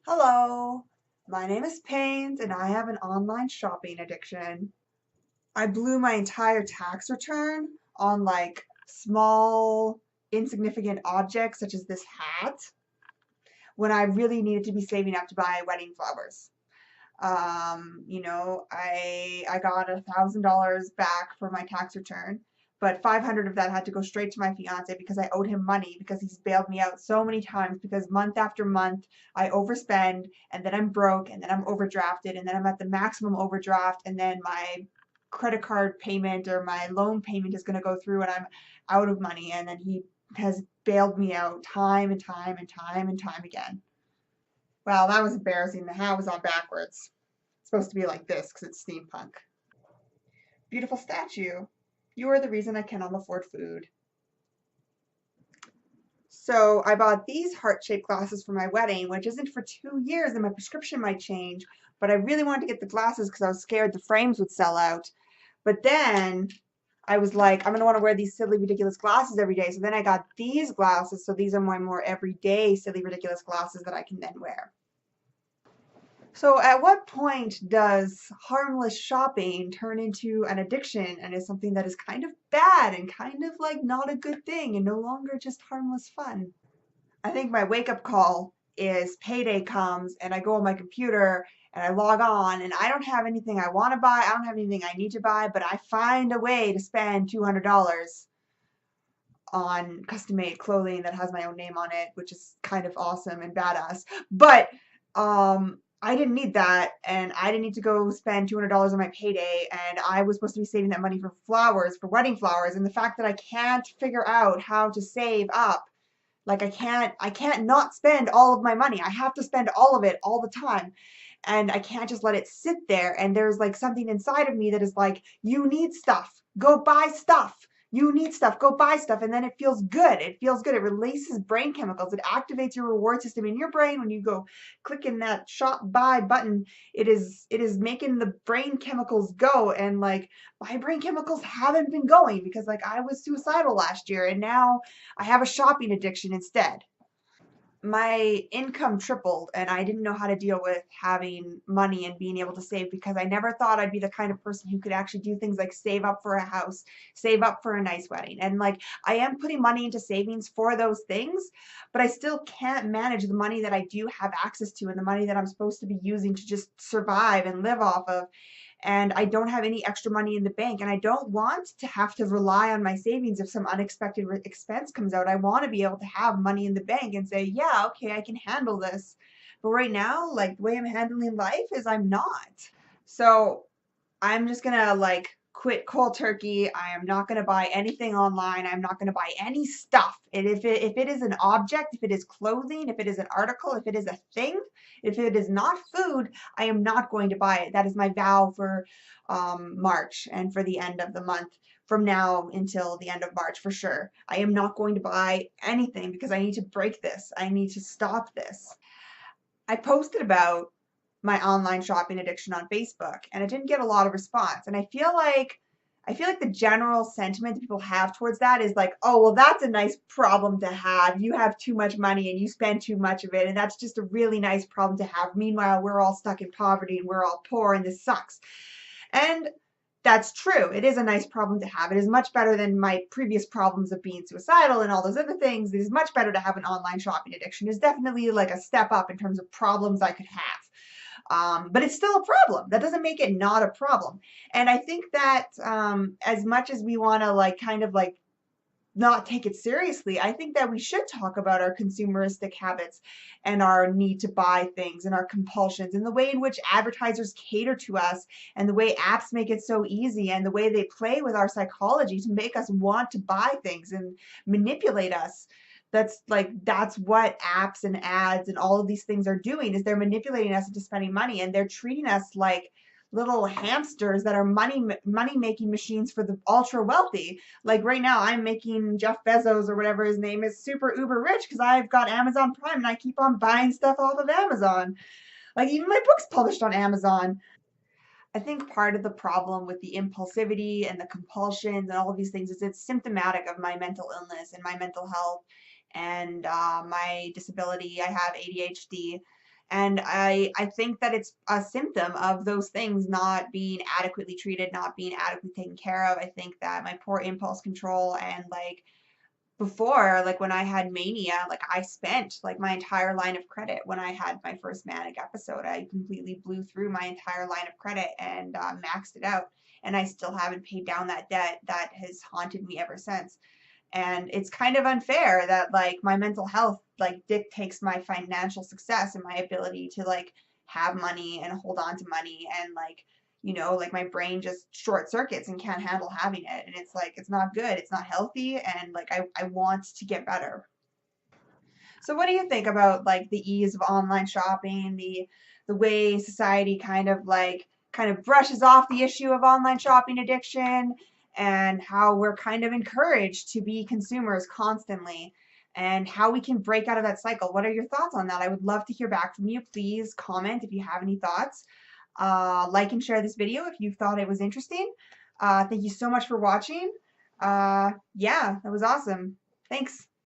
Hello, my name is Pains and I have an online shopping addiction. I blew my entire tax return on like small, insignificant objects such as this hat when I really needed to be saving up to buy wedding flowers. I got $1,000 back for my tax return, but 500 of that had to go straight to my fiance because I owed him money because he's bailed me out so many times because month after month I overspend and then I'm broke and then I'm overdrafted and then I'm at the maximum overdraft and then my credit card payment or my loan payment is going to go through and I'm out of money and then he has bailed me out time and time and time and time again. Wow, that was embarrassing. The hat was on backwards. It's supposed to be like this because it's steampunk. Beautiful statue. You are the reason I cannot afford food. So I bought these heart-shaped glasses for my wedding, which isn't for 2 years and my prescription might change. But I really wanted to get the glasses because I was scared the frames would sell out. But then I was like, I'm gonna want to wear these silly, ridiculous glasses every day. So then I got these glasses. So these are my more everyday, silly, ridiculous glasses that I can then wear. So at what point does harmless shopping turn into an addiction and is something that is kind of bad and kind of like not a good thing and no longer just harmless fun? I think my wake up call is payday comes and I go on my computer and I log on and I don't have anything I want to buy. I don't have anything I need to buy, but I find a way to spend $200 on custom made clothing that has my own name on it, which is kind of awesome and badass. But I didn't need that, and I didn't need to go spend $200 on my payday, and I was supposed to be saving that money for flowers, for wedding flowers, and the fact that I can't figure out how to save up, like I can't not spend all of my money. I have to spend all of it all the time. And I can't just let it sit there. And there's like something inside of me that is like, you need stuff. Go buy stuff. You need stuff. Go buy stuff. And then it feels good. It feels good. It releases brain chemicals. It activates your reward system in your brain when you go clicking that shop buy button. It is making the brain chemicals go. And like my brain chemicals haven't been going because like I was suicidal last year and now I have a shopping addiction instead. My income tripled and I didn't know how to deal with having money and being able to save because I never thought I'd be the kind of person who could actually do things like save up for a house, save up for a nice wedding. And like I am putting money into savings for those things, but I still can't manage the money that I do have access to and the money that I'm supposed to be using to just survive and live off of, and I don't have any extra money in the bank and I don't want to have to rely on my savings if some unexpected expense comes out. I want to be able to have money in the bank and say, yeah, okay, I can handle this. But right now, like the way I'm handling life is I'm not. So I'm just gonna like quit cold turkey. I am not gonna buy anything online. I'm not gonna buy any stuff. And if it is an object, if it is clothing, if it is an article, if it is a thing, if it is not food, I am not going to buy it. That is my vow for March and for the end of the month. From now until the end of March, for sure. I am not going to buy anything because I need to break this. I need to stop this. I posted about my online shopping addiction on Facebook and it didn't get a lot of response. And I feel like the general sentiment that people have towards that is like, oh, well, that's a nice problem to have. You have too much money and you spend too much of it. And that's just a really nice problem to have. Meanwhile, we're all stuck in poverty and we're all poor and this sucks. And that's true. It is a nice problem to have. It is much better than my previous problems of being suicidal and all those other things. It is much better to have an online shopping addiction. It's definitely like a step up in terms of problems I could have. But it's still a problem. That doesn't make it not a problem. And I think that as much as we want to like kind of like not take it seriously, I think that we should talk about our consumeristic habits and our need to buy things and our compulsions and the way in which advertisers cater to us and the way apps make it so easy and the way they play with our psychology to make us want to buy things and manipulate us. That's what apps and ads and all of these things are doing, is they're manipulating us into spending money and they're treating us like little hamsters that are money making machines for the ultra wealthy. Like right now I'm making Jeff Bezos or whatever his name is super uber rich because I've got Amazon Prime and I keep on buying stuff off of Amazon. Like even my book's published on Amazon. I think part of the problem with the impulsivity and the compulsions and all of these things is it's symptomatic of my mental illness and my mental health and my disability. I have ADHD, And I think that it's a symptom of those things not being adequately treated, not being adequately taken care of. I think that my poor impulse control and like before, like when I had mania, like I spent like my entire line of credit when I had my first manic episode. I completely blew through my entire line of credit and maxed it out. And I still haven't paid down that debt that has haunted me ever since. And it's kind of unfair that like my mental health like dictates my financial success and my ability to like have money and hold on to money, and like, you know, like my brain just short circuits and can't handle having it, and it's like it's not good, it's not healthy, and like I want to get better. So what do you think about like the ease of online shopping, the way society kind of brushes off the issue of online shopping addiction, and how we're kind of encouraged to be consumers constantly, and how we can break out of that cycle? What are your thoughts on that? I would love to hear back from you. Please comment if you have any thoughts. Like and share this video if you thought it was interesting. Thank you so much for watching. Yeah, that was awesome. Thanks.